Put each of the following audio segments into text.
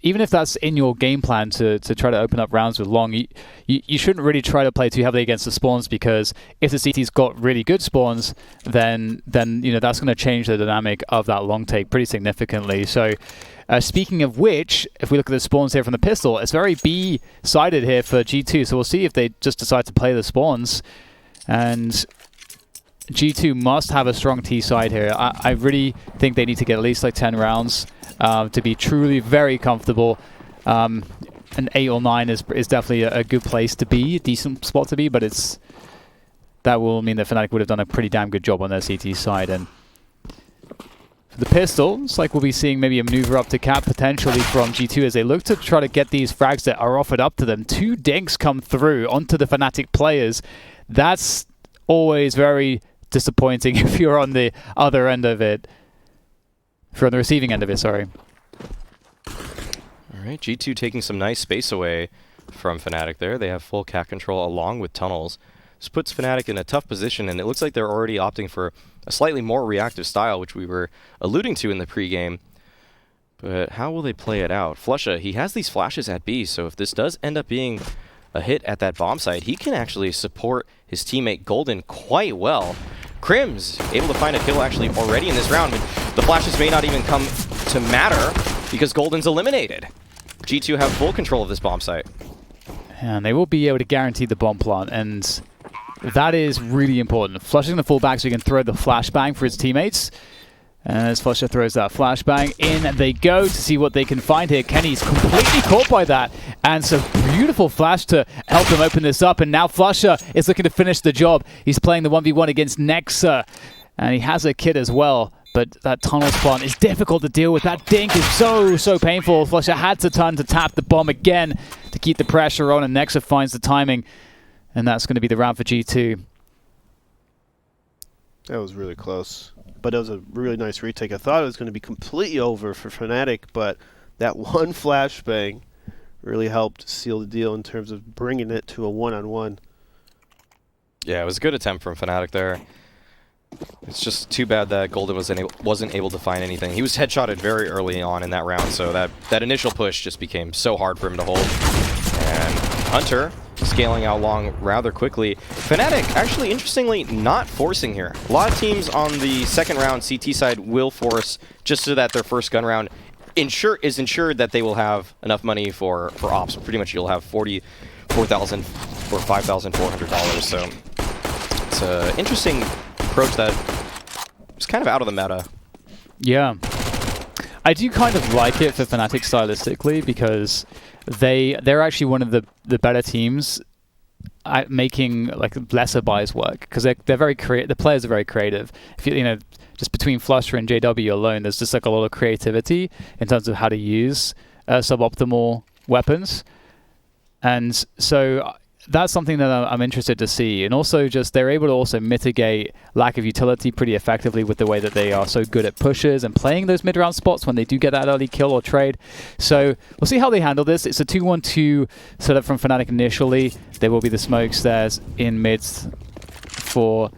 even if that's in your game plan to try to open up rounds with long, you shouldn't really try to play too heavily against the spawns, because if the CT's got really good spawns, then that's going to change the dynamic of that long take pretty significantly. So speaking of which, if we look at the spawns here from the pistol, it's very B-sided here for G2, so we'll see if they just decide to play the spawns. And G2 must have a strong T side here. I really think they need to get at least like 10 rounds to be truly very comfortable. An 8 or 9 is definitely a good place to be, a decent spot to be, but that will mean that Fnatic would have done a pretty damn good job on their CT side. And for the pistol, it's like we'll be seeing maybe a maneuver up to cap potentially from G2 as they look to try to get these frags that are offered up to them. 2 dinks come through onto the Fnatic players. That's always very disappointing if you're on the other end of it. If you're on the receiving end of it, sorry. All right, G2 taking some nice space away from Fnatic there. They have full cat control along with tunnels. This puts Fnatic in a tough position, and it looks like they're already opting for a slightly more reactive style, which we were alluding to in the pregame. But how will they play it out? Flusha, he has these flashes at B, so if this does end up being a hit at that bomb site, he can actually support his teammate Golden quite well. Crims able to find a kill actually already in this round, but the flashes may not even come to matter because Golden's eliminated. G2 have full control of this bomb site. And they will be able to guarantee the bomb plant, and that is really important. Flushing the full back so he can throw the flashbang for his teammates. And as Flusha throws that flashbang, in they go to see what they can find here. Kenny's completely caught by that. And it's a beautiful flash to help them open this up. And now Flusha is looking to finish the job. He's playing the 1v1 against Nexa. And he has a kit as well. But that tunnel spawn is difficult to deal with. That dink is so painful. Flusha had to turn to tap the bomb again to keep the pressure on. And Nexa finds the timing. And that's going to be the round for G2. That was really close. But it was a really nice retake. I thought it was going to be completely over for Fnatic, but that one flashbang really helped seal the deal in terms of bringing it to a one-on-one. Yeah, it was a good attempt from Fnatic there. It's just too bad that Golden wasn't able to find anything. He was headshotted very early on in that round, so that initial push just became so hard for him to hold. And Hunter scaling out long rather quickly. Fnatic, actually, interestingly, not forcing here. A lot of teams on the second round CT side will force just so that their first gun round is ensured that they will have enough money for ops. Pretty much you'll have $44,000 or $5,400. So it's an interesting approach that is kind of out of the meta. Yeah. I do kind of like it for Fnatic stylistically because they're actually one of the better teams at making like lesser buys work, because they're very creative. The players are very creative. If you know, just between Flusha and JW alone, there's just like a lot of creativity in terms of how to use suboptimal weapons, and so that's something that I'm interested to see. And also just they're able to also mitigate lack of utility pretty effectively with the way that they are so good at pushes and playing those mid-round spots when they do get that early kill or trade. So we'll see how they handle this. It's a 2-1-2 setup from Fnatic initially. There will be the smokes there in mids for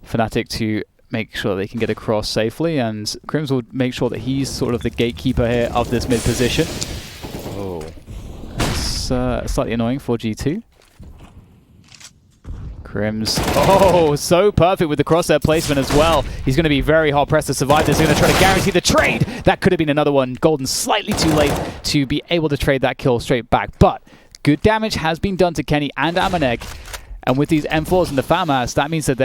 Fnatic to make sure they can get across safely, and Crims will make sure that he's sort of the gatekeeper here of this mid position. Oh, that's slightly annoying for G2. Crims, oh, so perfect with the crosshair placement as well. He's going to be very hard pressed to survive this. He's going to try to guarantee the trade. That could have been another one. Golden slightly too late to be able to trade that kill straight back. But good damage has been done to Kenny and Amanek. And with these M4s and the FAMAS, that means that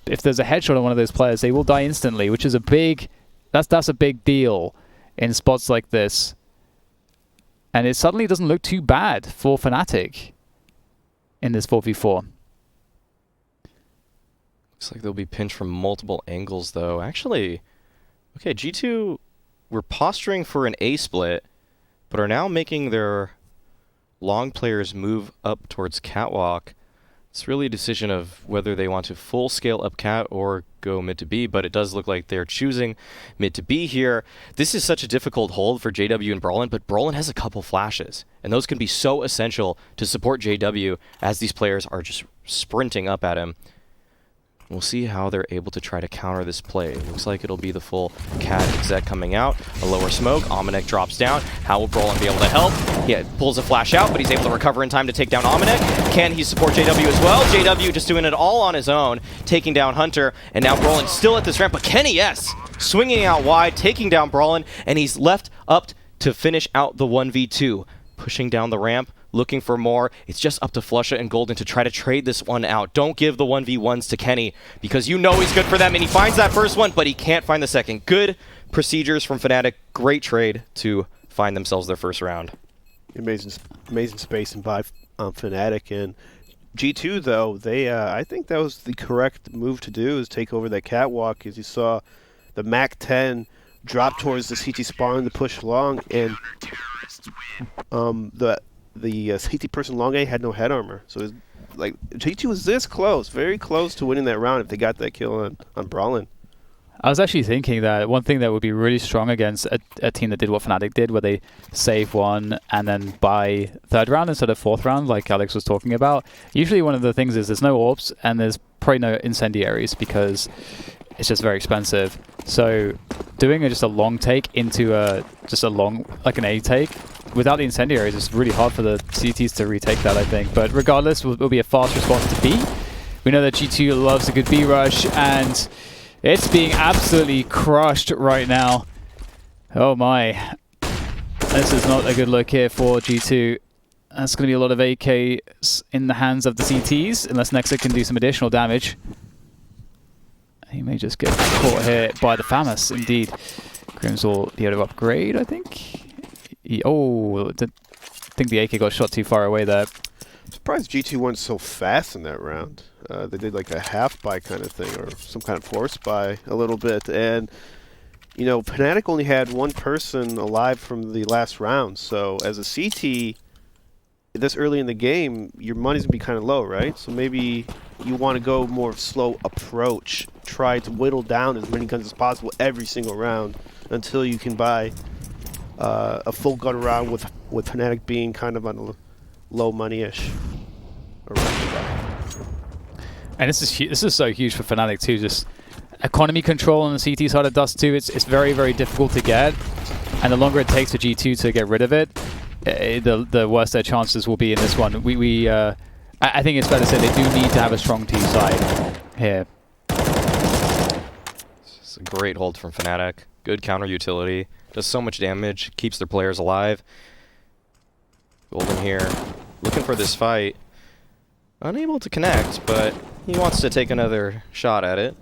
if there's a headshot on one of those players, they will die instantly, which is a big, that's a big deal in spots like this. And it suddenly doesn't look too bad for Fnatic in this 4v4. Looks like they'll be pinched from multiple angles, though. Actually, okay, G2 were posturing for an A split, but are now making their long players move up towards catwalk. It's really a decision of whether they want to full scale up cat or go mid to B, but it does look like they're choosing mid to B here. This is such a difficult hold for JW and Brolin, but Brolin has a couple flashes, and those can be so essential to support JW as these players are just sprinting up at him. We'll see how they're able to try to counter this play. It looks like it'll be the full Cat exec coming out. A lower smoke. Ominek drops down. How will Brolin be able to help? He pulls a flash out, but he's able to recover in time to take down Ominek. Can he support JW as well? JW just doing it all on his own, taking down Hunter. And now Brolin still at this ramp, but Kenny, yes, swinging out wide, taking down Brolin, and he's left up to finish out the 1v2. Pushing down the ramp, looking for more. It's just up to Flusha and Golden to try to trade this one out. Don't give the 1v1s to Kenny, because you know he's good for them, and he finds that first one, but he can't find the second. Good procedures from Fnatic. Great trade to find themselves their first round. Amazing spacing by Fnatic. And G2, though, they I think that was the correct move to do, is take over that catwalk, as you saw the MAC-10 drop towards the CT spawn to push long, and the CT person long A had no head armor, so it was like G2 was this close, very close to winning that round if they got that kill on Brolin. I was actually thinking that one thing that would be really strong against a team that did what Fnatic did, where they save one and then buy third round instead of fourth round, like Alex was talking about. Usually one of the things is there's no orbs and there's probably no incendiaries because it's just very expensive. So doing just a long take into just a long, like an A take, without the incendiaries, it's really hard for the CTs to retake that, I think. But regardless, it will be a fast response to B. We know that G2 loves a good B rush, and it's being absolutely crushed right now. Oh my. This is not a good look here for G2. That's going to be a lot of AKs in the hands of the CTs, unless Nexa can do some additional damage. He may just get caught here by the FAMAS, indeed. Grims will be able to upgrade, I think. I think the AK got shot too far away there. I'm surprised G2 went so fast in that round. They did like a half buy kind of thing, or some kind of force buy a little bit. And, you know, Fnatic only had one person alive from the last round. So as a CT, this early in the game, your money's going to be kind of low, right? So maybe you want to go more slow approach. Try to whittle down as many guns as possible every single round until you can buy a full gun round with Fnatic being kind of on a low money-ish. And this is so huge for Fnatic too. Just economy control on the CT side of Dust 2. It's very, very difficult to get, and the longer it takes for G2 to get rid of it, the worse their chances will be in this one. I think it's fair to say they do need to have a strong T side here. It's a great hold from Fnatic. Good counter utility. Does so much damage. Keeps their players alive. Golden here, looking for this fight. Unable to connect, but he wants to take another shot at it.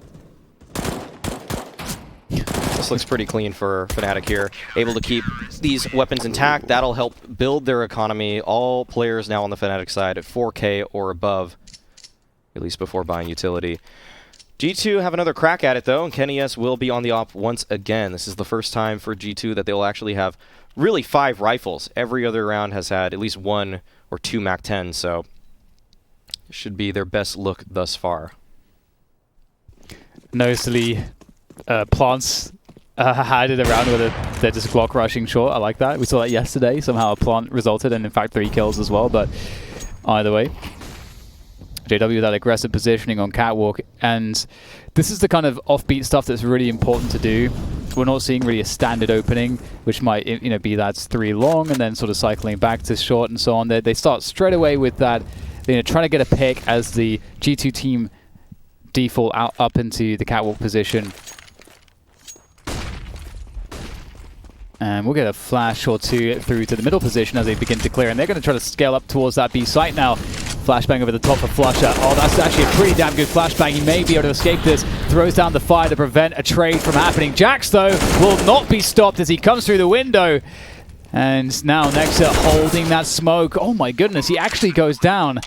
This looks pretty clean for Fnatic here. Able to keep these weapons intact. That'll help build their economy. All players now on the Fnatic side at 4K or above, at least before buying utility. G2 have another crack at it, though, and Kenny S will be on the op once again. This is the first time for G2 that they'll actually have really 5 rifles. Every other round has had at least 1 or 2 MAC-10, so it should be their best look thus far. Noticeably, plants had it around where they're just Glock rushing short. I like that. We saw that yesterday. Somehow a plant resulted in fact 3 kills as well, but either way. JW with that aggressive positioning on catwalk, and this is the kind of offbeat stuff that's really important to do. We're not seeing really a standard opening, which might be that's 3 long and then sort of cycling back to short and so on. They start straight away with that, trying to get a pick as the G2 team default out up into the catwalk position. And we'll get a flash or 2 through to the middle position as they begin to clear, and they're going to try to scale up towards that B site now. Flashbang over the top of Flusha. Oh, that's actually a pretty damn good flashbang. He may be able to escape this. Throws down the fire to prevent a trade from happening. Jax, though, will not be stopped as he comes through the window. And now Nexa holding that smoke. Oh my goodness, he actually goes down.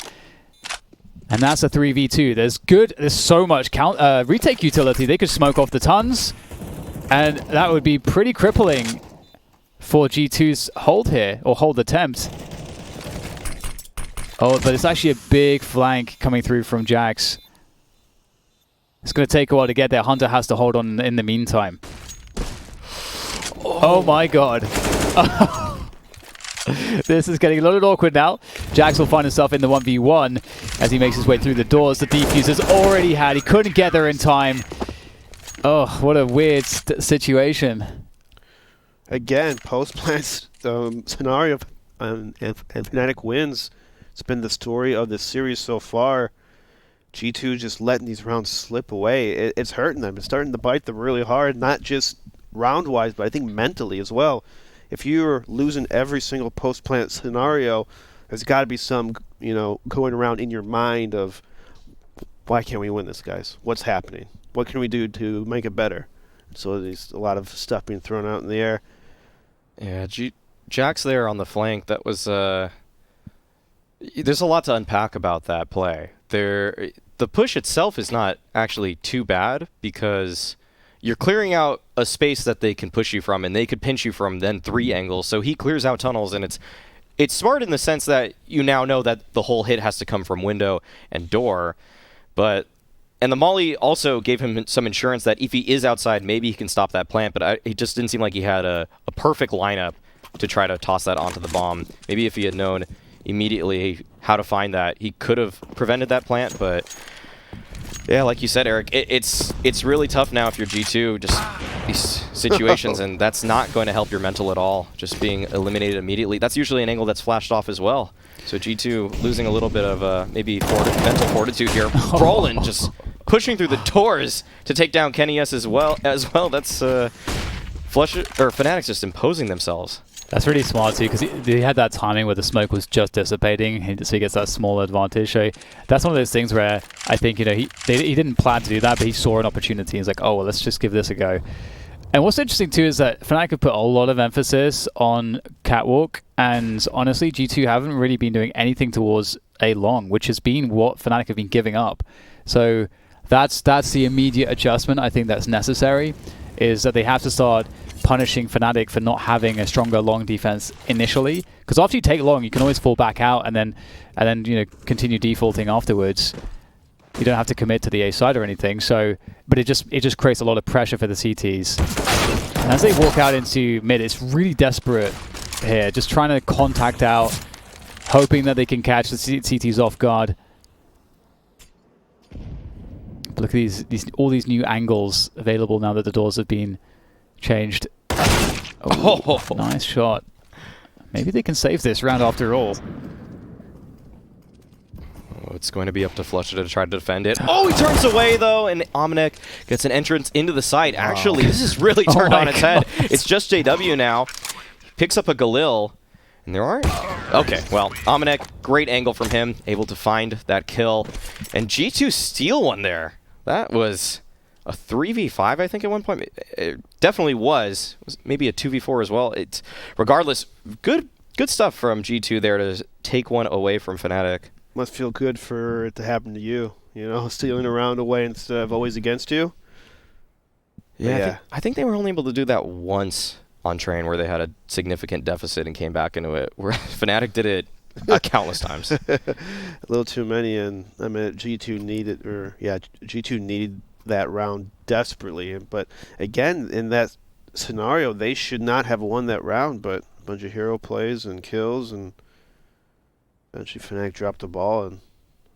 And that's a 3v2. There's so much retake utility. They could smoke off the tons. And that would be pretty crippling for G2's hold here, or hold attempt. Oh, but it's actually a big flank coming through from Jax. It's going to take a while to get there. Hunter has to hold on in the meantime. Oh my god. This is getting a little bit awkward now. Jax will find himself in the 1v1 as he makes his way through the doors. The defuse is already had. He couldn't get there in time. Oh, what a weird situation. Again, post-plant scenario and Fnatic wins. It's been the story of this series so far. G2 just letting these rounds slip away. It's hurting them. It's starting to bite them really hard, not just round-wise, but I think mentally as well. If you're losing every single post-plant scenario, there's got to be some, going around in your mind of, why can't we win this, guys? What's happening? What can we do to make it better? So there's a lot of stuff being thrown out in the air. Yeah, Jax there on the flank, that was... there's a lot to unpack about that play. The push itself is not actually too bad because you're clearing out a space that they can push you from, and they could pinch you from then 3 angles. So he clears out tunnels, and it's smart in the sense that you now know that the whole hit has to come from window and door. And the molly also gave him some insurance that if he is outside, maybe he can stop that plant. But it just didn't seem like he had a perfect lineup to try to toss that onto the bomb. Maybe if he had known immediately how to find that, he could have prevented that plant. But yeah, like you said, Eric, it's really tough now if you're G2, just these situations, and that's not going to help your mental at all, just being eliminated immediately. That's usually an angle that's flashed off as well. So G2 losing a little bit of maybe mental fortitude here. Brolin just pushing through the doors to take down Kenny S as well. That's Fnatic's just imposing themselves. That's really smart too, because he had that timing where the smoke was just dissipating, so he gets that small advantage. So that's one of those things where I think he didn't plan to do that, but he saw an opportunity. He's like, oh well, let's just give this a go. And what's interesting too is that Fnatic have put a lot of emphasis on Catwalk, and honestly, G2 haven't really been doing anything towards A long, which has been what Fnatic have been giving up. So that's the immediate adjustment I think that's necessary, is that they have to start punishing Fnatic for not having a stronger long defense initially, because after you take long, you can always fall back out and then continue defaulting afterwards. You don't have to commit to the A side or anything. So, but it just creates a lot of pressure for the CTs. And as they walk out into mid, it's really desperate here, just trying to contact out, hoping that they can catch the CTs off guard. But look at all these new angles available now that the doors have been changed. Oh, nice shot. Maybe they can save this round after all. Oh, it's going to be up to Flusha to try to defend it. Oh, he turns away though, and Omnic gets an entrance into the site. Actually, this is really turned on its head. It's just JW now. Picks up a Galil, and there aren't... Okay, well, Omnic, great angle from him, able to find that kill. And G2 steal one there. That was a 3v5, I think, at one point. It definitely was. It was maybe a 2v4 as well. Regardless, good stuff from G2 there to take one away from Fnatic. Must feel good for it to happen to you, stealing a round away instead of always against you. Yeah. I think they were only able to do that once on Train, where they had a significant deficit and came back into it, where Fnatic did it countless times. A little too many, and I mean, G2 needed that round desperately. But again, in that scenario, they should not have won that round, but a bunch of hero plays and kills, and eventually Fnatic dropped the ball and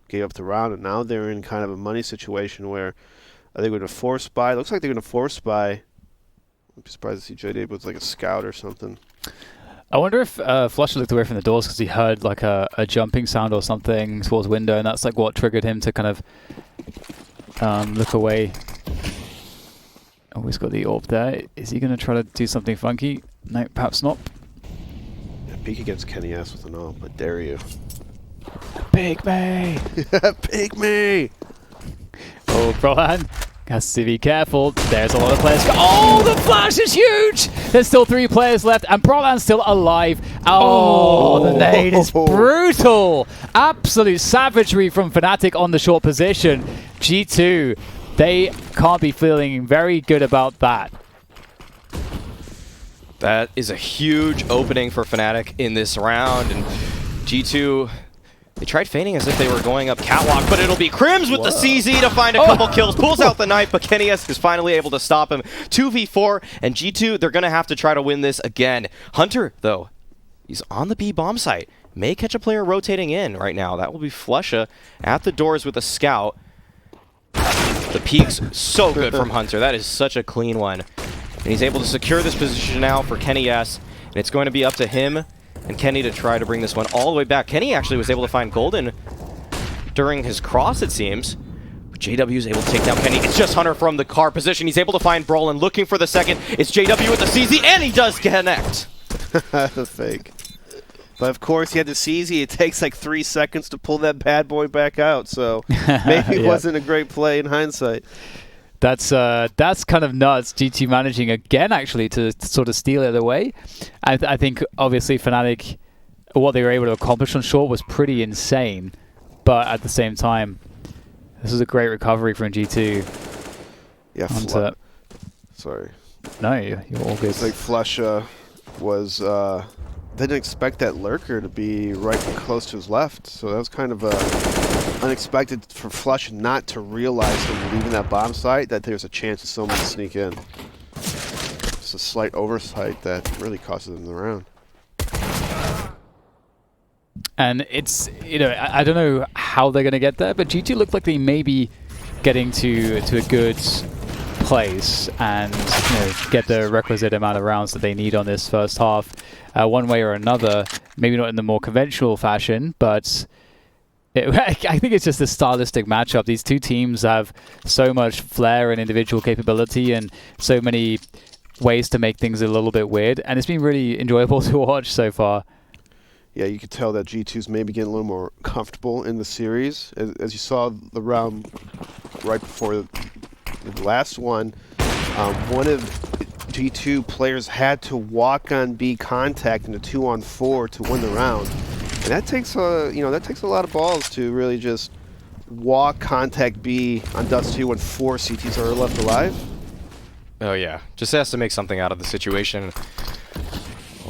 gave up the round, and now they're in kind of a money situation where are they going to force buy? It looks like they're going to force buy. I'd be surprised to see JD was like a scout or something. I wonder if Flusha looked away from the doors because he heard like a jumping sound or something towards window, and that's like what triggered him to kind of look away. Oh, he's got the orb there. Is he going to try to do something funky? No, perhaps not. Yeah, peek against Kenny S with an orb, but dare you. Big me! Big me! Oh, Brohan has to be careful. There's a lot of players. Oh, the flash is huge! There's still 3 players left, and Brolan's still alive. Oh, the nade is brutal! Absolute savagery from Fnatic on the short position. G2, they can't be feeling very good about that. That is a huge opening for Fnatic in this round, and G2... They tried feigning as if they were going up catwalk, but it'll be Crims with the CZ to find a couple kills. Pulls out the knife, but Kenny S is finally able to stop him. 2v4, and G2, they're going to have to try to win this again. Hunter, though, He's on the B bomb site. May catch a player rotating in right now. That will be Flusha at the doors with a scout. The peek's so good from Hunter. That is such a clean one. And he's able to secure this position now for Kenny S. And it's going to be up to him and Kenny to try to bring this one all the way back. Kenny actually was able to find Golden during his cross, it seems. But JW is able to take down Kenny. It's just Hunter from the car position. He's able to find Brolin looking for the second. It's JW with the CZ, and he does connect. Fake. But of course, he had the CZ. It takes like 3 seconds to pull that bad boy back out. So maybe it wasn't a great play in hindsight. That's kind of nuts. GT managing again, actually, to sort of steal it away. I think, obviously, Fnatic, what they were able to accomplish on short was pretty insane. But at the same time, this was a great recovery from G2. Yeah, sorry. No, you're all good. It's like Flusha was... didn't expect that lurker to be right close to his left, so that was kind of unexpected for Flush not to realize him leaving that bomb site that there's a chance of someone to sneak in. It's a slight oversight that really costed them the round. And it's, you know, I don't know how they're going to get there, but G2 looked like they may be getting to a good place and, you know, get the requisite amount of rounds that they need on this first half, one way or another. Maybe not in the more conventional fashion, but I think it's just a stylistic matchup. These two teams have so much flair and individual capability and so many ways to make things a little bit weird, and it's been really enjoyable to watch so far. Yeah, you could tell that G2's maybe getting a little more comfortable in the series. As you saw the round right before the last one, one of G2 players had to walk on B contact in a 2-on-4 to win the round. And that takes a lot of balls to really just walk contact B on Dust 2 when 4 CTs are left alive. Oh yeah, just has to make something out of the situation.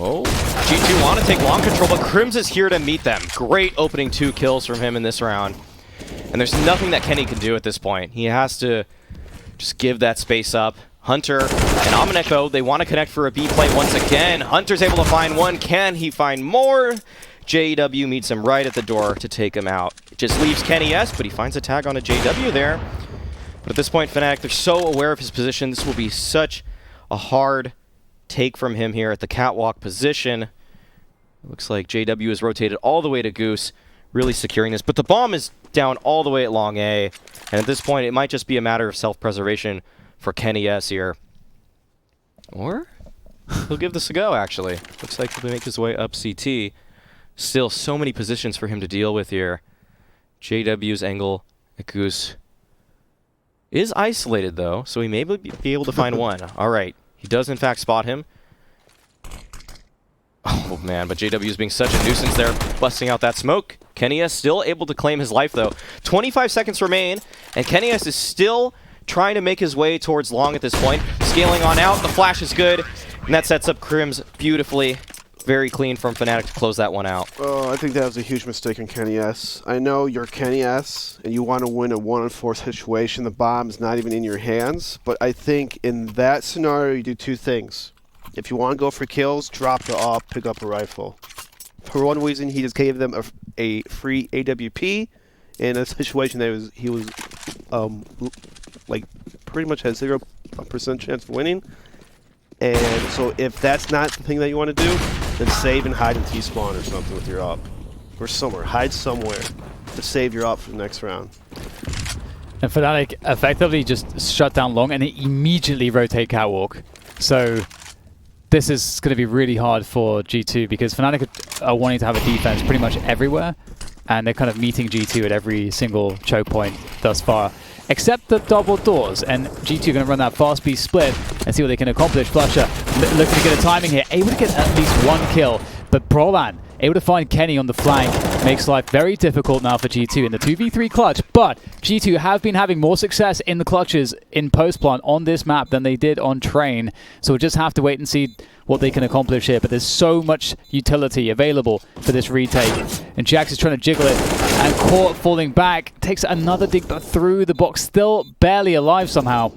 Oh, G2 want to take long control, but Crims is here to meet them. Great opening 2 kills from him in this round. And there's nothing that Kenny can do at this point. He has to just give that space up. Hunter and Omineko, they want to connect for a B play once again. Hunter's able to find one. Can he find more? JW meets him right at the door to take him out. It just leaves Kenny S, but he finds a tag on a JW there. But at this point, Fnatic, they're so aware of his position. This will be such a hard take from him here at the catwalk position. Looks like JW is rotated all the way to Goose, really securing this. But the bomb is down all the way at long A. And at this point, it might just be a matter of self-preservation for Kenny S here. Or he'll give this a go, actually. Looks like he'll make his way up CT. Still so many positions for him to deal with here. JW's angle at Goose is isolated, though, so he may be able to find one. All right. He does, in fact, spot him. Oh, man, but JW is being such a nuisance there, busting out that smoke. Kenny S still able to claim his life, though. 25 seconds remain, and Kenny S is still trying to make his way towards long at this point. Scaling on out, the flash is good, and that sets up Crims beautifully. Very clean from Fnatic to close that one out. Oh, I think that was a huge mistake on Kenny S. I know you're Kenny S, and you want to win a 1-on-4 situation. The bomb's not even in your hands. But I think in that scenario, you do 2 things. If you want to go for kills, drop the AWP, pick up a rifle. For one reason, he just gave them a free AWP in a situation that he was like pretty much had 0% chance of winning. And so if that's not the thing that you want to do, then save and hide in T-spawn or something with your AWP. Or somewhere. Hide somewhere to save your AWP for the next round. And Fnatic effectively just shut down long and they immediately rotate catwalk. So this is going to be really hard for G2 because Fnatic are wanting to have a defense pretty much everywhere. And they're kind of meeting G2 at every single choke point thus far. Except the double doors, and G2 are going to run that fast B split and see what they can accomplish. Flusha looking to get a timing here, able to get at least 1 kill, but Brolan able to find Kenny on the flank, makes life very difficult now for G2 in the 2v3 clutch, but G2 have been having more success in the clutches in post-plant on this map than they did on Train, so we'll just have to wait and see what they can accomplish here, but there's so much utility available for this retake, and Jax is trying to jiggle it, and Court falling back, takes another dig but through the box, still barely alive somehow,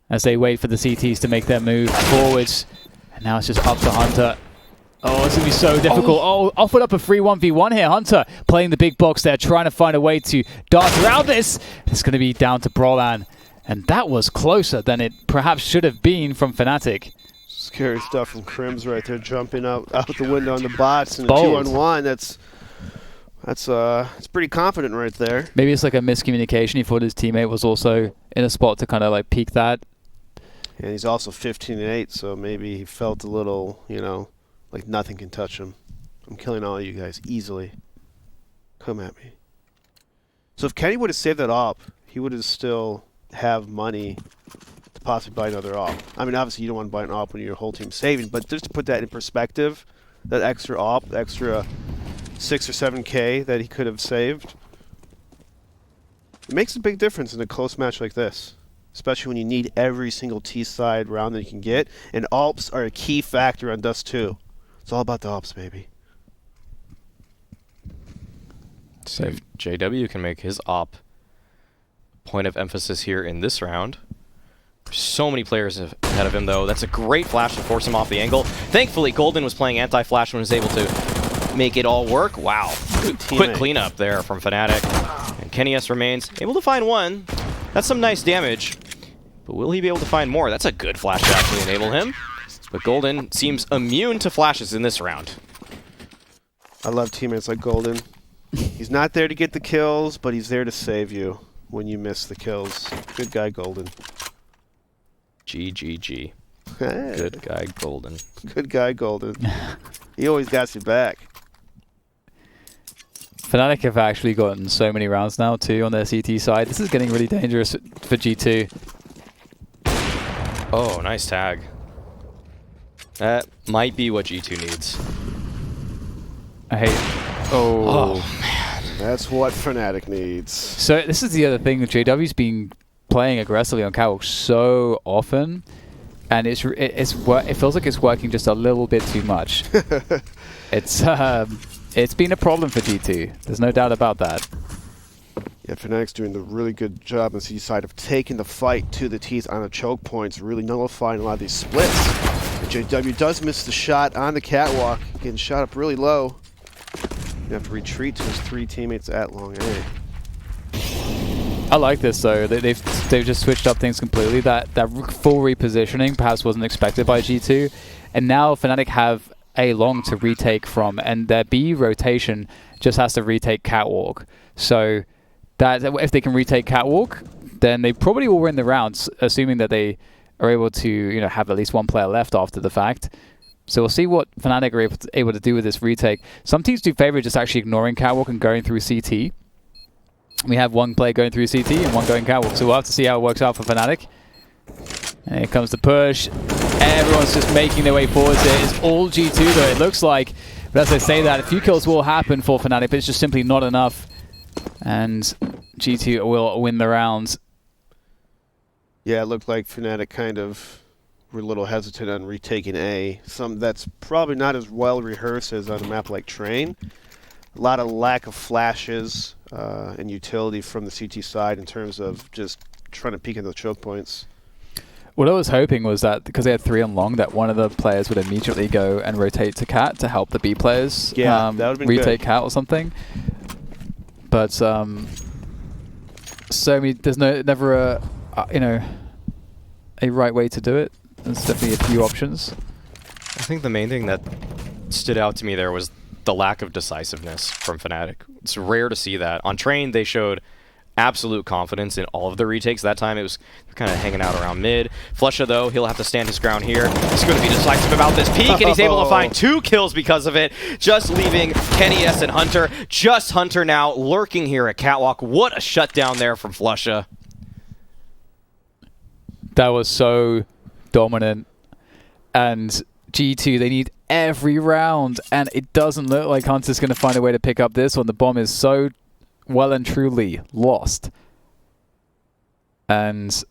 as they wait for the CTs to make their move forwards, and now it's just up to Hunter. Oh, it's going to be so difficult. Oh, offered up a free 1v1 here. Hunter playing the big box there, trying to find a way to dart around this. It's going to be down to Brolan. And that was closer than it perhaps should have been from Fnatic. Scary stuff from Crims right there, jumping out the window on the bots in a Bold. 2-on-1. That's pretty confident right there. Maybe it's like a miscommunication. He thought his teammate was also in a spot to kind of like peek that. And he's also 15-8, so maybe he felt a little, like nothing can touch him. I'm killing all of you guys easily. Come at me. So if Kenny would have saved that op, he would have still have money to possibly buy another op. I mean, obviously you don't want to buy an op when your whole team's saving, but just to put that in perspective, that extra op, the extra 6 or 7K that he could have saved, it makes a big difference in a close match like this. Especially when you need every single T-side round that you can get. And AWPs are a key factor on Dust 2. It's all about the AWPs, baby. So if JW can make his op point of emphasis here in this round. So many players ahead of him, though. That's a great flash to force him off the angle. Thankfully, Golden was playing anti-flash and was able to make it all work. Wow. Quick cleanup there from Fnatic. And KennyS remains able to find one. That's some nice damage. But will he be able to find more? That's a good flash to actually enable him. But Golden seems immune to flashes in this round. I love teammates like Golden. He's not there to get the kills, but he's there to save you when you miss the kills. Good guy, Golden. GGG. Hey. Good guy, Golden. Good guy, Golden. He always got you back. Fnatic have actually gotten so many rounds now too on their CT side. This is getting really dangerous for G2. Oh, nice tag. That might be what G2 needs. I hate... Oh, man. That's what Fnatic needs. So this is the other thing. JW's been playing aggressively on Catwalk so often, and it feels like it's working just a little bit too much. It's been a problem for G2. There's no doubt about that. Yeah, Fnatic's doing a really good job on the C side of taking the fight to the teeth on the choke points, really nullifying a lot of these splits. But JW does miss the shot on the catwalk, getting shot up really low. You have to retreat to his 3 teammates at long A. I like this though. They've just switched up things completely. That full repositioning perhaps wasn't expected by G2, and now Fnatic have A long to retake from, and their B rotation just has to retake Catwalk. So that if they can retake Catwalk, then they probably will win the rounds, assuming that they are able to have at least one player left after the fact. So we'll see what Fnatic are able to do with this retake. Some teams do favor just actually ignoring Catwalk and going through CT. We have one player going through CT and one going Catwalk, so we'll have to see how it works out for Fnatic. And here comes the push. Everyone's just making their way forwards here. It's all G2 though, it looks like. But as I say that, a few kills will happen for Fnatic, but it's just simply not enough. And G2 will win the round. Yeah, it looked like Fnatic kind of were a little hesitant on retaking A. That's probably not as well rehearsed as on a map like Train. A lot of lack of flashes and utility from the CT side in terms of just trying to peek into the choke points. What I was hoping was that because they had 3 on long, that one of the players would immediately go and rotate to Cat to help the B players that would have been retake good. Cat or something. But there's never a right way to do it. There's definitely a few options. I think the main thing that stood out to me there was the lack of decisiveness from Fnatic. It's rare to see that. On Train, they showed absolute confidence in all of the retakes. That time, it was kind of hanging out around mid. Flusha, though, he'll have to stand his ground here. He's going to be decisive about this peak, and he's able to find 2 kills because of it, just leaving KennyS and Hunter. Just Hunter now lurking here at Catwalk. What a shutdown there from Flusha. That was so dominant. And G2, they need every round, and it doesn't look like Hunter's going to find a way to pick up this one. The bomb is so well and truly lost. And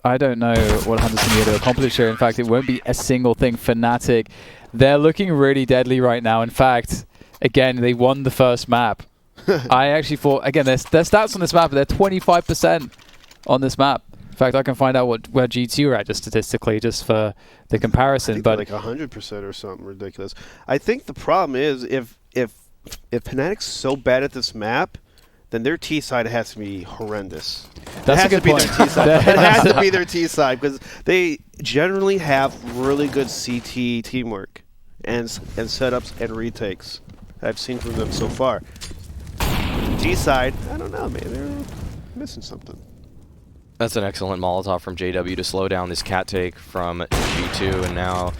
I don't know what Hunter's going to be able to accomplish here. In fact, it won't be a single thing. Fnatic, they're looking really deadly right now. In fact, again, they won the first map. I actually thought, again, their stats on this map, they're 25% on this map. fact, I can find out where G2 are at just statistically, just for the comparison. I think but like 100% or something ridiculous. I think the problem is if Fnatic's so bad at this map, then their T side has to be horrendous. That's a good point. It has to be their T side because they generally have really good CT teamwork and setups and retakes I've seen from them so far. T side, I don't know, man. They're missing something. That's an excellent Molotov from JW to slow down this cat take from G2, and now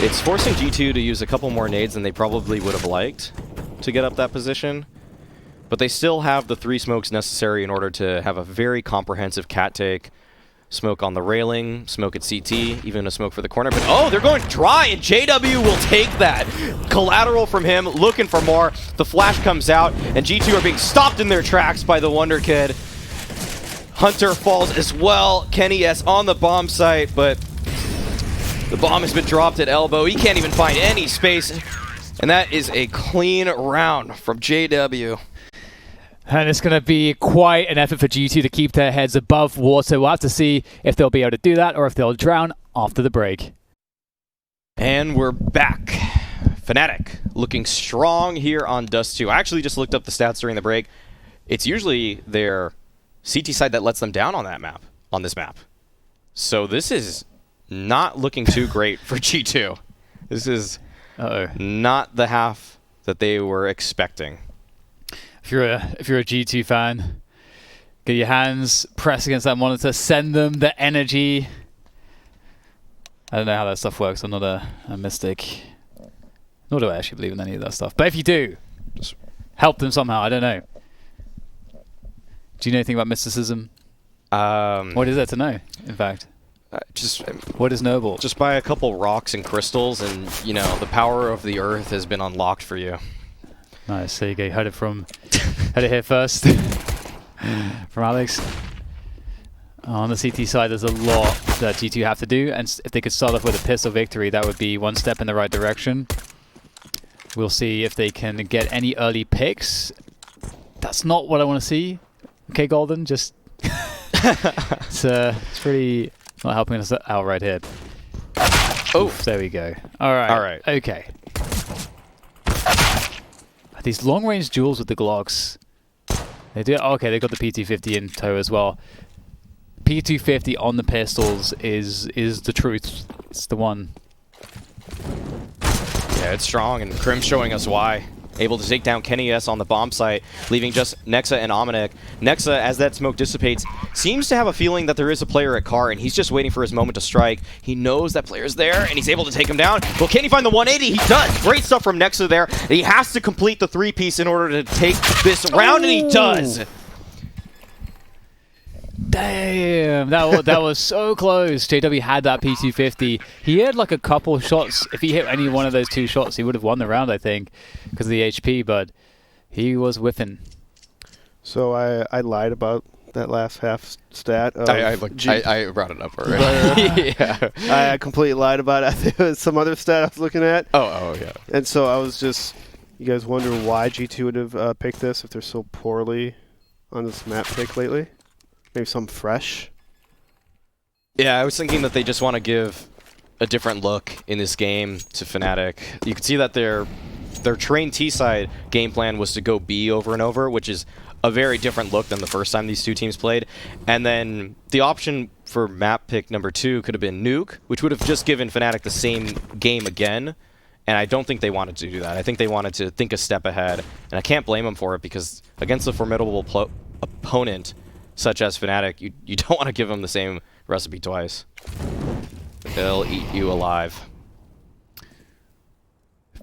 it's forcing G2 to use a couple more nades than they probably would have liked to get up that position. But they still have the 3 smokes necessary in order to have a very comprehensive cat take. Smoke on the railing, smoke at CT, even a smoke for the corner. But oh, they're going dry, and JW will take that. Collateral from him, looking for more. The flash comes out, and G2 are being stopped in their tracks by the Wonder Kid. Hunter falls as well. Kenny S on the bomb site, but the bomb has been dropped at elbow. He can't even find any space. And that is a clean round from JW. And it's going to be quite an effort for G2 to keep their heads above water. We'll have to see if they'll be able to do that or if they'll drown after the break. And we're back. Fnatic looking strong here on Dust 2. I actually just looked up the stats during the break. It's usually their CT side that lets them down on that map, on this map. So this is not looking too great for G2. This is not the half that they were expecting. If you're a G2 fan, get your hands pressed against that monitor, send them the energy. I don't know how that stuff works. I'm not a mystic. Nor do I actually believe in any of that stuff. But if you do, just help them somehow. I don't know. Do you know anything about mysticism? What is there to know, in fact? What is noble? Just buy a couple rocks and crystals, and you know the power of the earth has been unlocked for you. Nice. There you go. Heard it here first from Alex. On the CT side, there's a lot that G2 have to do, and if they could start off with a pistol victory, that would be one step in the right direction. We'll see if they can get any early picks. That's not what I want to see. Okay, Golden, just it's pretty not helping us out right here. Oh, there we go. All right. Okay. These long-range duels with the Glocks. They do. Okay, they got the P250 in tow as well. P250 on the pistols is the truth. It's the one. Yeah, it's strong, and Krim showing us why. Able to take down Kenny S on the bomb site, leaving just Nexa and Ominik. Nexa, as that smoke dissipates, seems to have a feeling that there is a player at car, and he's just waiting for his moment to strike. He knows that player's there, and he's able to take him down. Well, can he find the 180? He does! Great stuff from Nexa there. He has to complete the 3-piece in order to take this round, and he does! Damn, that was so close. JW had that P250. He had like a couple shots. If he hit any one of those 2 shots, he would have won the round, I think, because of the HP, but he was whiffing. So I lied about that last half stat. I brought it up already. Yeah. I completely lied about it. I think it was some other stat I was looking at. Oh, yeah. And so I was just, you guys wonder why G2 would have picked this if they're so poorly on this map pick lately? Maybe some fresh? Yeah, I was thinking that they just want to give a different look in this game to Fnatic. You can see that their trained T-side game plan was to go B over and over, which is a very different look than the first time these two teams played. And then the option for map pick number 2 could have been Nuke, which would have just given Fnatic the same game again. And I don't think they wanted to do that. I think they wanted to think a step ahead. And I can't blame them for it, because against a formidable opponent such as Fnatic, you don't want to give them the same recipe twice. They'll eat you alive.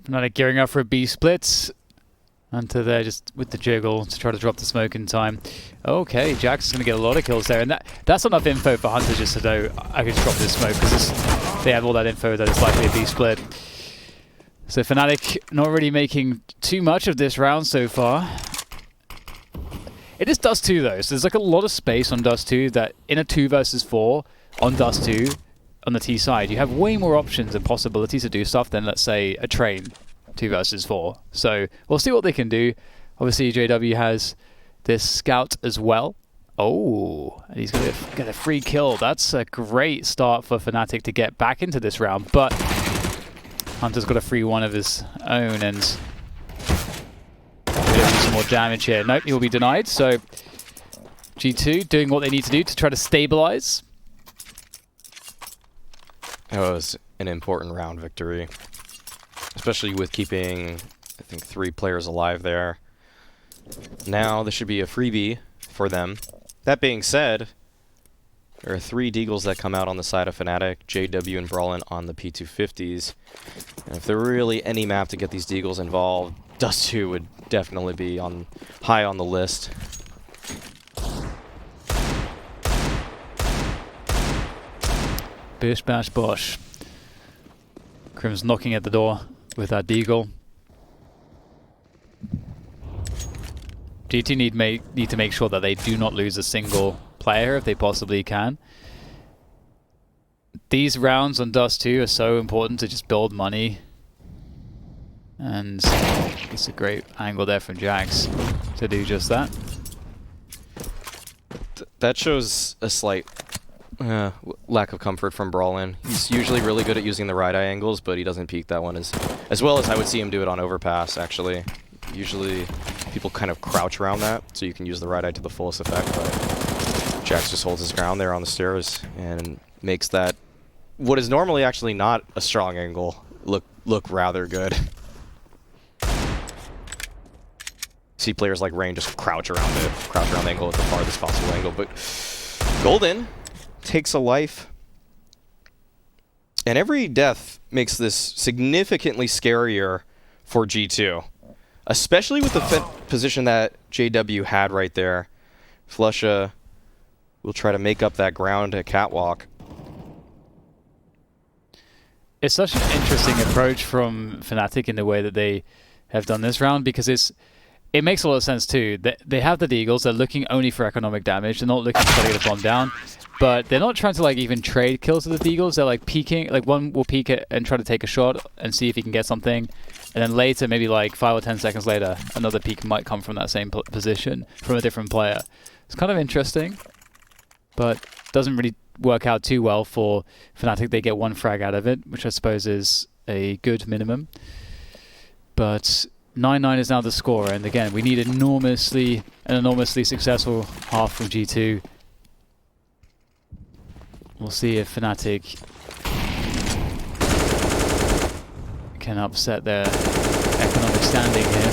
Fnatic gearing up for a B split. Until they're just with the jiggle to try to drop the smoke in time. Okay, Jax is going to get a lot of kills there, and that's enough info for Hunter just to know I can drop this smoke, because they have all that info that it's likely a B split. So Fnatic not really making too much of this round so far. It is Dust 2 though, so there's like a lot of space on Dust 2 that in a 2 versus 4 on Dust 2 on the T side, you have way more options and possibilities to do stuff than, let's say, a Train 2 versus 4. So we'll see what they can do. Obviously JW has this Scout as well Oh, and he's going to get a free kill. That's a great start for Fnatic to get back into this round, but Hunter's got a free one of his own, and do some more damage here. Nope, he will be denied, so G2 doing what they need to do to try to stabilize. That was an important round victory, especially with keeping, I think, 3 players alive there. Now this should be a freebie for them. That being said, there are 3 Deagles that come out on the side of Fnatic, JW and Brawlin on the P250s. And if there were really any map to get these Deagles involved, Dust 2 would definitely be high on the list. Bish bash bosh. Crim's knocking at the door with that Deagle. GT need to make sure that they do not lose a single player if they possibly can. These rounds on Dust 2 are so important to just build money. And it's a great angle there from Jax to do just that. That shows a slight lack of comfort from Brawlin. He's usually really good at using the right eye angles, but he doesn't peek that one as well as I would see him do it on overpass, actually. Usually people kind of crouch around that, so you can use the right eye to the fullest effect, but Jax just holds his ground there on the stairs and makes that, what is normally actually not a strong angle, look rather good. See players like Rain just crouch around the angle at the farthest possible angle, but Golden takes a life. And every death makes this significantly scarier for G2. Especially with the position that JW had right there. Flusha will try to make up that ground at Catwalk. It's such an interesting approach from Fnatic in the way that they have done this round, because it makes a lot of sense too. They have the Deagles, they're looking only for economic damage, they're not looking to try to get a bomb down. But they're not trying to like even trade kills with the Deagles, they're like peeking, like one will peek it and try to take a shot and see if he can get something. And then later, maybe like 5 or 10 seconds later, another peek might come from that same position from a different player. It's kind of interesting, but doesn't really work out too well for Fnatic. They get 1 frag out of it, which I suppose is a good minimum. But 9-9 is now the score, and again, we need an enormously successful half from G2. We'll see if Fnatic can upset their economic standing here.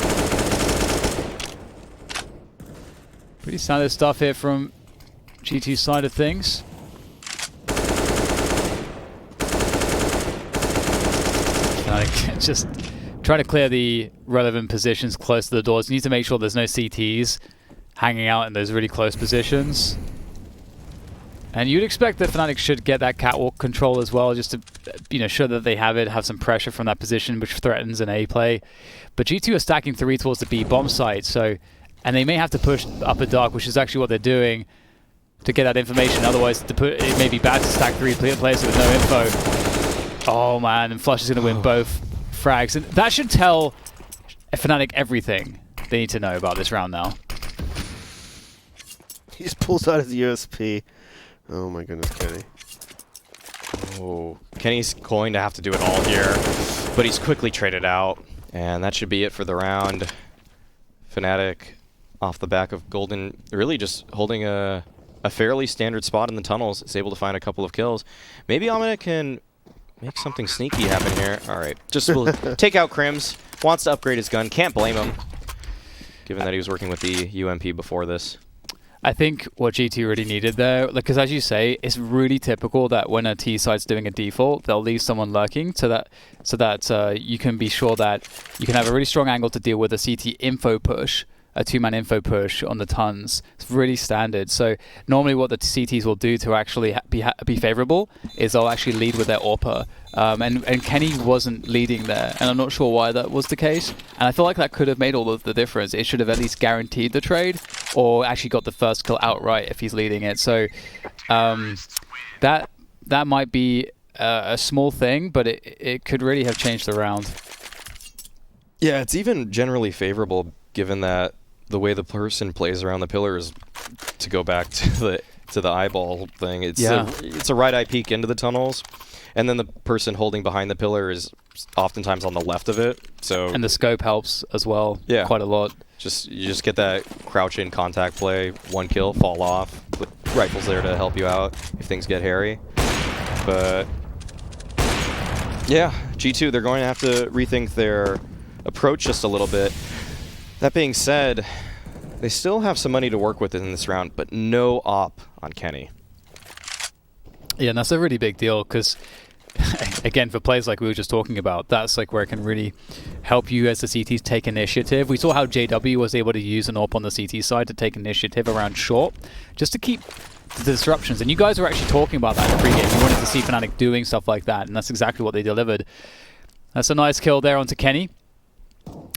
Pretty standard stuff here from G2's side of things. Fnatic just try to clear the relevant positions close to the doors. You need to make sure there's no CTs hanging out in those really close positions. And you'd expect that Fnatic should get that catwalk control as well, just to, you know, show that they have it, have some pressure from that position, which threatens an A play. But G2 are stacking 3 towards the B bomb site, so, and they may have to push up a dark, which is actually what they're doing to get that information. Otherwise, it may be bad to stack 3 players with no info. Oh man, and Flush is going to win both frags, and that should tell Fnatic everything they need to know about this round now. He just pulls out his USP. Oh my goodness, Kenny. Oh, Kenny's going to have to do it all here, but he's quickly traded out, and that should be it for the round. Fnatic, off the back of Golden, really just holding a fairly standard spot in the tunnels, is able to find a couple of kills. Maybe Omnic can make something sneaky happen here. All right, just will take out Crims. Wants to upgrade his gun. Can't blame him, given that he was working with the UMP before this. I think what GT really needed there, because as you say, it's really typical that when a T side's doing a default, they'll leave someone lurking so that you can be sure that you can have a really strong angle to deal with a CT info push, a 2-man info push on the tons. It's really standard. So normally what the CTs will do to actually be favorable is they'll actually lead with their AWPer. And Kenny wasn't leading there, and I'm not sure why that was the case. And I feel like that could have made all of the difference. It should have at least guaranteed the trade, or actually got the first kill outright if he's leading it. So that might be a small thing, but it could really have changed the round. Yeah, it's even generally favorable, given that the way the person plays around the pillar is to go back to the eyeball thing. It's a right eye peek into the tunnels, and then the person holding behind the pillar is oftentimes on the left of it. So and the scope helps as well. Yeah. Quite a lot. You just get that crouch in contact play, 1 kill, fall off. With rifles there to help you out if things get hairy. But yeah, G2, they're going to have to rethink their approach just a little bit. That being said, they still have some money to work with in this round, but no op on Kenny. Yeah, and that's a really big deal because, again, for players like we were just talking about, that's like where it can really help you as the CTs take initiative. We saw how JW was able to use an AWP on the CT side to take initiative around short, just to keep the disruptions. And you guys were actually talking about that in the pregame. You wanted to see Fnatic doing stuff like that, and that's exactly what they delivered. That's a nice kill there onto Kenny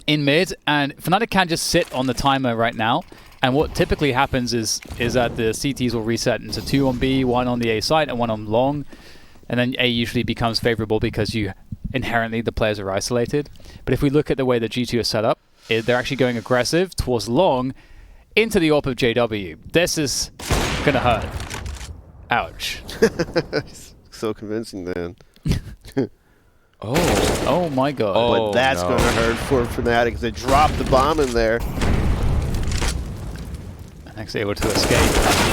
in mid, and Fnatic can just sit on the timer right now. And what typically happens is that the CTs will reset into 2 on B, 1 on the A side, and 1 on long. And then A usually becomes favorable because inherently the players are isolated. But if we look at the way that G2 is set up, they're actually going aggressive towards long into the AWP of JW. This is going to hurt. Ouch. So convincing, then. Oh my god. But that's going to hurt for Fnatic because they dropped the bomb in there. Next able to escape.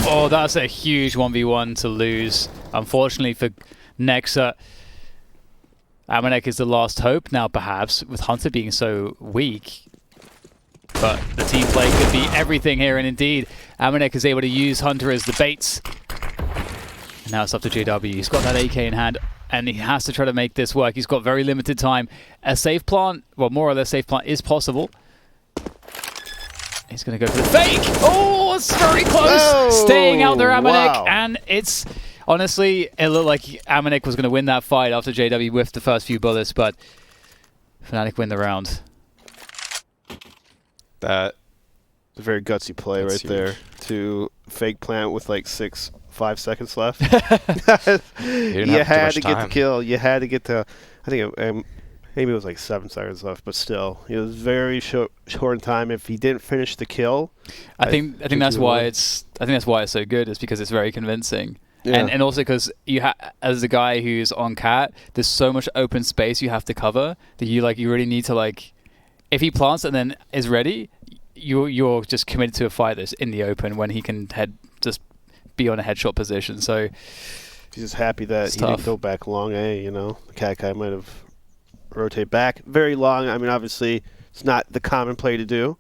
Oh, that's a huge 1v1 to lose. Unfortunately for Nexa, Amanek is the last hope now, perhaps, with Hunter being so weak. But the team play could be everything here, and indeed, Amanek is able to use Hunter as the baits. And now it's up to JW. He's got that AK in hand, and he has to try to make this work. He's got very limited time. A safe plant, well, more or less safe plant is possible. He's going to go for the fake. Oh, it's very close. Oh, Staying out there, Amanek. wow. And it's, honestly, it looked like Amanek was going to win that fight after JW whiffed the first few bullets, but Fnatic win the round. That It's a very gutsy play That's right huge. there to fake plant with like 5 seconds left. he didn't You have too had much to get the time. kill. You had to get to, I think maybe it was like 7 seconds left, but still, it was very short in time. If he didn't finish the kill, I think think that's you why won. it's so good. Is because it's very convincing. Yeah. And also because as a guy who's on cat, there's so much open space you have to cover that you really need to if he plants and then is ready, you're just committed to a fight that's in the open when he can just be on a headshot position. So he's just happy that he tough. didn't go back long A. You know, the cat guy might have rotate back very long. I mean, obviously, it's not the common play to do.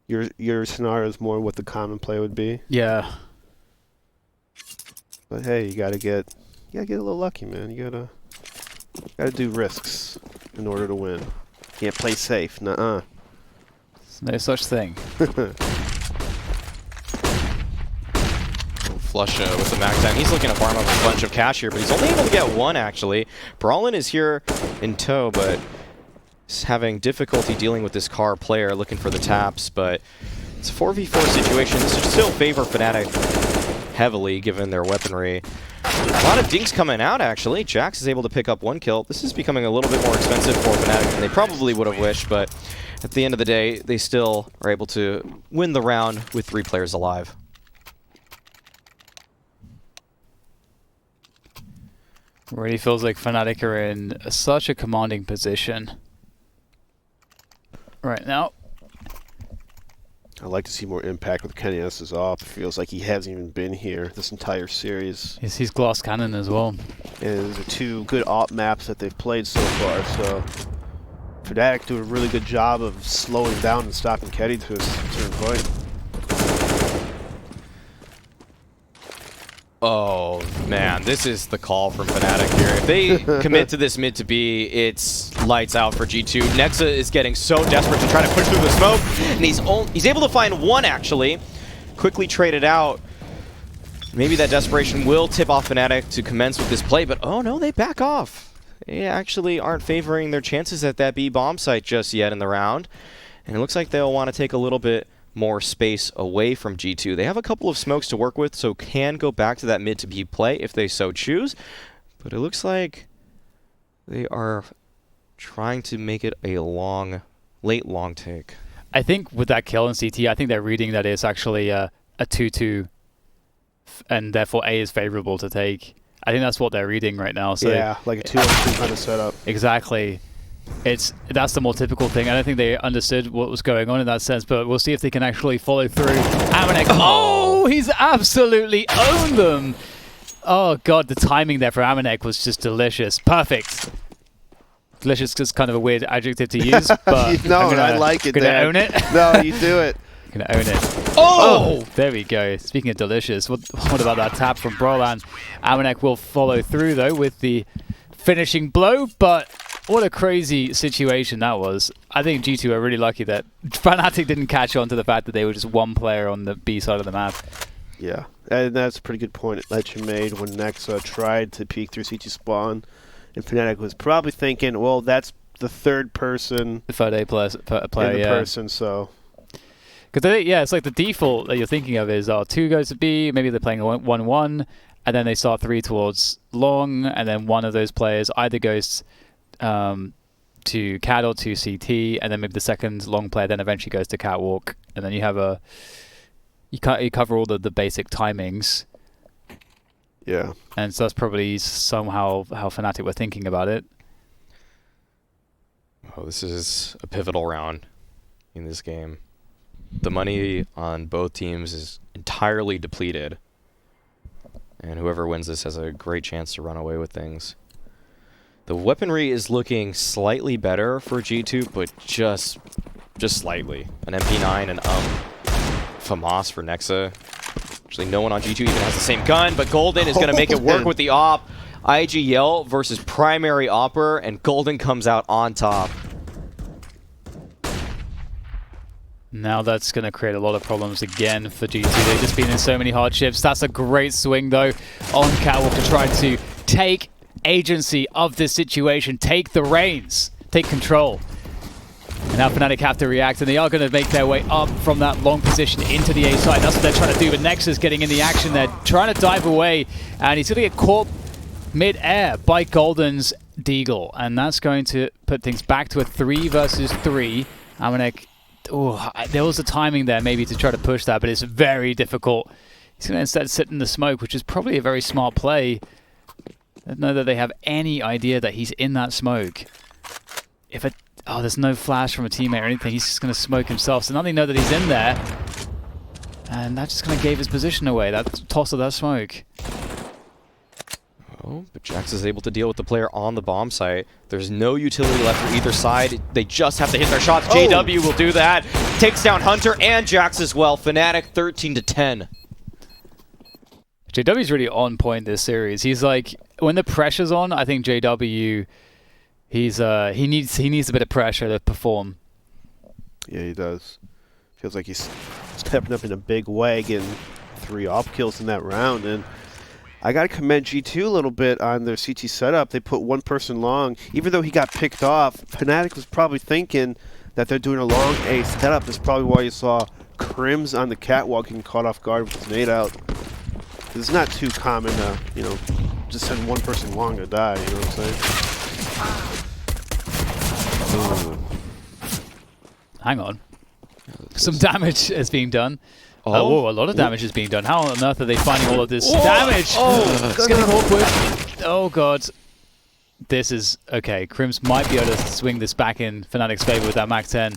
Your scenario is more what the common play would be. yeah. But hey, you gotta get a little lucky, man. You gotta do risks in order to win. Can't play safe. Nuh-uh. There's no such thing. Flush with the max time. He's looking to farm up a bunch of cash here, but he's only able to get 1, actually. Brawlin is here in tow, but he's having difficulty dealing with this car player, looking for the taps, but it's a 4v4 situation. This should still favor Fnatic heavily, given their weaponry. A lot of dinks coming out, actually. Jax is able to pick up 1 kill. This is becoming a little bit more expensive for Fnatic than they probably would have wished, but at the end of the day, they still are able to win the round with 3 players alive. Really feels like Fnatic are in such a commanding position right now. I'd like to see more impact with Kenny S's off. It feels like he hasn't even been here this entire series. He's glass cannon as well. And those are 2 good op maps that they've played so far. So Fnatic do a really good job of slowing down and stopping Kenny to a certain point. Oh, man, this is the call from Fnatic here. If they commit to this mid to B, it's lights out for G2. Nexa is getting so desperate to try to push through the smoke, and he's able to find 1, actually. Quickly traded out. Maybe that desperation will tip off Fnatic to commence with this play, but oh no, they back off. They actually aren't favoring their chances at that B bomb site just yet in the round, and it looks like they'll want to take a little bit more space away from G2. They have a couple of smokes to work with, so can go back to that mid to B play if they so choose. But it looks like they are trying to make it a late long take. I think with that kill in CT, I think they're reading that it's actually a a 2-2, and therefore A is favorable to take. I think that's what they're reading right now. So yeah, like a 2-on-2 kind of setup. exactly. That's the more typical thing. I don't think they understood what was going on in that sense, but we'll see if they can actually follow through. Amanek, oh, he's absolutely owned them. Oh god, the timing there for Amanek was just delicious. Perfect. Delicious is kind of a weird adjective to use, but no, I like it. Gonna own it. No, you do it. Gonna own it. Oh, there we go. Speaking of delicious, what about that tap from Brolan? Amanek will follow through though with the finishing blow, but what a crazy situation that was. I think G2 are really lucky that Fnatic didn't catch on to the fact that they were just one player on the B side of the map. Yeah, and that's a pretty good point that you made when Nexa tried to peek through CT spawn, and Fnatic was probably thinking, well, that's the third person, The third A player, in the yeah. person, so... Because yeah, it's like the default that you're thinking of is 2 goes to B, maybe they're playing 1-1, and then they start 3 towards long, and then one of those players either goes to Cat or to CT, and then maybe the second long player then eventually goes to Catwalk, and then you have you cover all the basic timings. Yeah. And so that's probably somehow how Fnatic were thinking about it. Oh, this is a pivotal round in this game. The money on both teams is entirely depleted, and whoever wins this has a great chance to run away with things. The weaponry is looking slightly better for G2, but just slightly. An MP9 and FAMAS for Nexa. Actually, no one on G2 even has the same gun, but Golden is going to make it work with the op. IGL versus primary opper, and Golden comes out on top. Now that's going to create a lot of problems again for G2. They've just been in so many hardships. That's a great swing, though, on Catwalk to try to take agency of this situation, take the reins, take control. And now Fnatic have to react, and they are going to make their way up from that long position into the A side. That's what they're trying to do, but Nexus getting in the action. They're trying to dive away, and he's going to get caught mid-air by Golden's Deagle, and that's going to put things back to a 3 versus 3. Amanek, there was a timing there maybe to try to push that, but it's very difficult. He's going to instead sit in the smoke, which is probably a very smart play. I don't know that they have any idea that he's in that smoke. There's no flash from a teammate or anything. He's just going to smoke himself. So now they know that he's in there. And that just kind of gave his position away, that toss of that smoke. Oh, but Jax is able to deal with the player on the bomb site. There's no utility left for either side. They just have to hit their shots. JW will do that. Takes down Hunter and Jax as well. Fnatic 13-10. JW's really on point this series. He's like, when the pressure's on, I think JW, he needs a bit of pressure to perform. Yeah, he does. Feels like he's stepping up in a big way, getting 3 op kills in that round. And I got to commend G2 a little bit on their CT setup. They put one person long. Even though he got picked off, Fnatic was probably thinking that they're doing a long A setup. That's probably why you saw Crims on the catwalk getting caught off guard with his nade out. It's not too common to, just send one person long to die, you know what I'm saying? Ooh. Hang on. Some damage is being done. A lot of damage is being done. How on earth are they finding all of this damage? It's getting awkward. Oh, God. This is... Okay, Crims might be able to swing this back in Fnatic's favor with that Mach 10.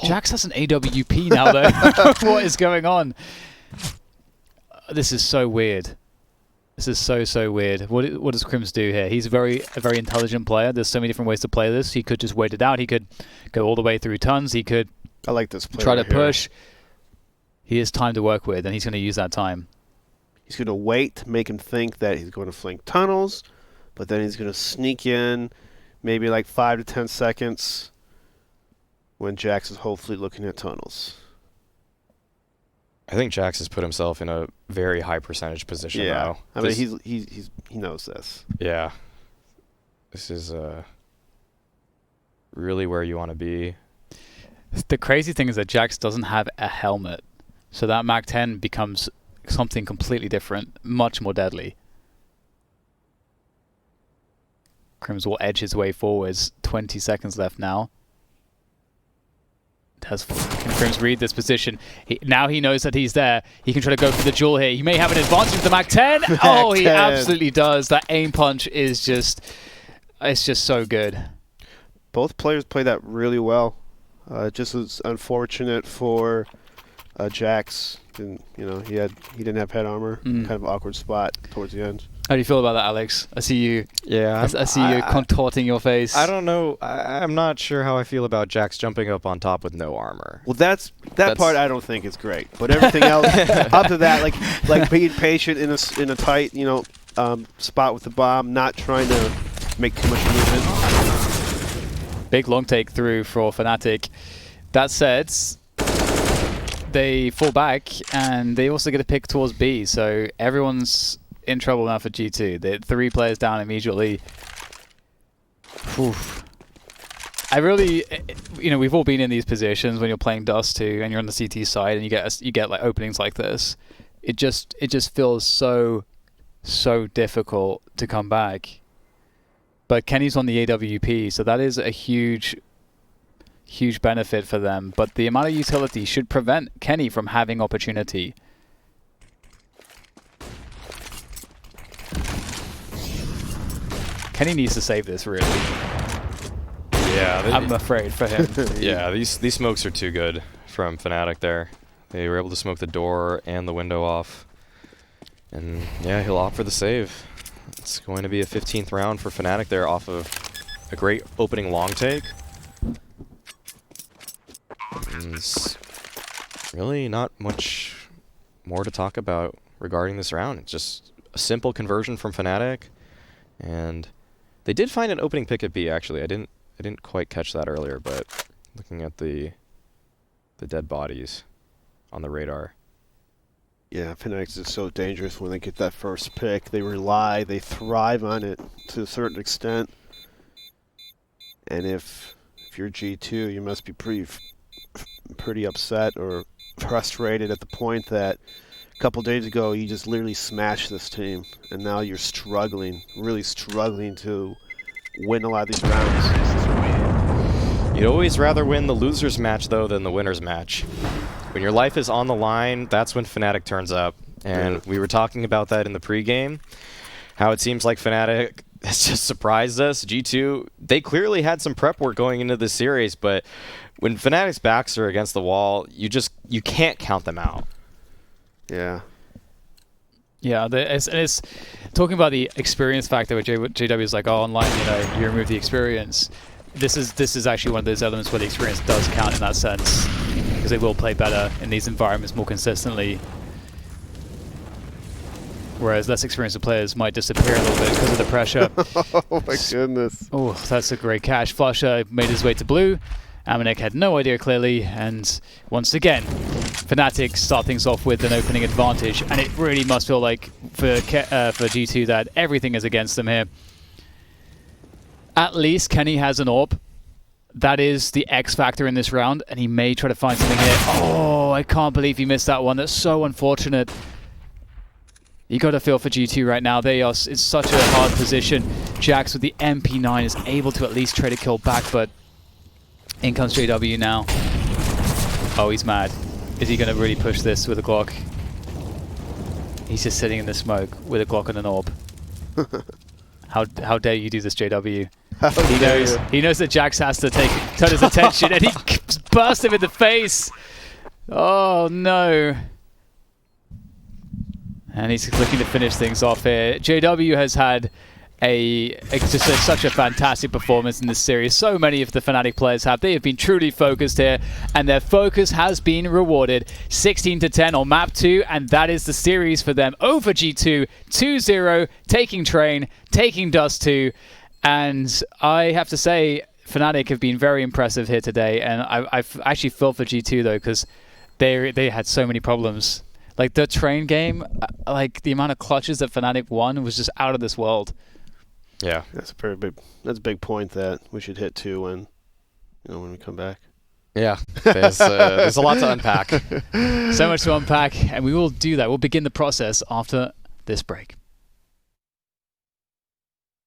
Jax has an AWP now, though. What is going on? This is so weird. This is so weird. What does Crims do here? He's a very intelligent player. There's so many different ways to play this. He could just wait it out. He could go all the way through tons. He could I like this play try right to push. He has time to work with, and he's going to use that time. He's going to wait to make him think that he's going to flank tunnels, but then he's going to sneak in maybe like 5 to 10 seconds when Jax is hopefully looking at tunnels. I think Jax has put himself in a very high percentage position now. I mean, he knows this. Yeah. This is really where you want to be. The crazy thing is that Jax doesn't have a helmet, so that Mach 10 becomes something completely different, much more deadly. Crims will edge his way forwards. 20 seconds left now. Does Confirms read this position. Now he knows that he's there. He can try to go for the jewel here. He may have an advantage with the Mac 10. Oh, he absolutely does. That aim punch is just, it's just so good. Both players played that really well. Just was unfortunate for Jax. He didn't have head armor. Kind of awkward spot towards the end. How do you feel about that, Alex? I see you. Yeah, I see you contorting your face. I don't know. I'm not sure how I feel about Jax jumping up on top with no armor. Well, that part I don't think is great, but everything else up to that, like being patient in a tight spot with the bomb, not trying to make too much movement. Big long take through for Fnatic. That said, they fall back and they also get a pick towards B, so everyone's in trouble now for G2. They're 3 players down immediately. Oof. I really, we've all been in these positions when you're playing Dust 2 and you're on the CT side and you get like openings like this. It just feels so difficult to come back. But Kenny's on the AWP, so that is a huge benefit for them. But the amount of utility should prevent Kenny from having opportunity. Kenny needs to save this, really. Yeah, I'm afraid for him. Yeah, these smokes are too good from Fnatic there. They were able to smoke the door and the window off. And yeah, he'll opt for the save. It's going to be a 15th round for Fnatic there off of a great opening long take. And it's really not much more to talk about regarding this round. It's just a simple conversion from Fnatic, and they did find an opening pick at B. Actually, I didn't quite catch that earlier, but looking at the dead bodies on the radar. Yeah, Fnatic is so dangerous when they get that first pick. They rely, they thrive on it to a certain extent. And if you're G2, you must be pretty upset or frustrated at the point that a couple days ago you just literally smashed this team, and now you're struggling, really struggling to win a lot of these rounds. You'd always rather win the loser's match, though, than the winner's match. When your life is on the line, that's when Fnatic turns up. And we were talking about that in the pregame, how it seems like Fnatic has just surprised us. G2, they clearly had some prep work going into this series, but when Fnatic's backs are against the wall, you can't count them out. Yeah. Yeah, it's talking about the experience factor, where JW is like, oh, online, you remove the experience. This is actually one of those elements where the experience does count in that sense, because they will play better in these environments more consistently. Whereas less experienced players might disappear a little bit because of the pressure. Oh my goodness. Oh, that's a great catch. Flusher made his way to blue. Amanek had no idea clearly, and once again, Fnatic start things off with an opening advantage, and it really must feel like for G2 that everything is against them here. At least Kenny has an AWP. That is the X factor in this round, and he may try to find something here. Oh, I can't believe he missed that one. That's so unfortunate. You got to feel for G2 right now. They are in such a hard position. Jax with the MP9 is able to at least trade a kill back, but in comes JW now. Oh, he's mad. Is he going to really push this with a Glock? He's just sitting in the smoke with a Glock and an AWP. How dare you do this, JW? He knows that Jax has to turn his attention, and he bursts him in the face. Oh no. And he's looking to finish things off here. JW has had such a fantastic performance in this series. So many of the Fnatic players have. They have been truly focused here, and their focus has been rewarded. 16-10 on map 2, and that is the series for them over G2. 2-0, taking Train, taking Dust 2. And I have to say, Fnatic have been very impressive here today, and I actually feel for G2 though, because they had so many problems. Like the Train game, like the amount of clutches that Fnatic won was just out of this world. Yeah, that's a big point that we should hit too when we come back. Yeah, there's a lot to unpack. So much to unpack, and we will do that. We'll begin the process after this break.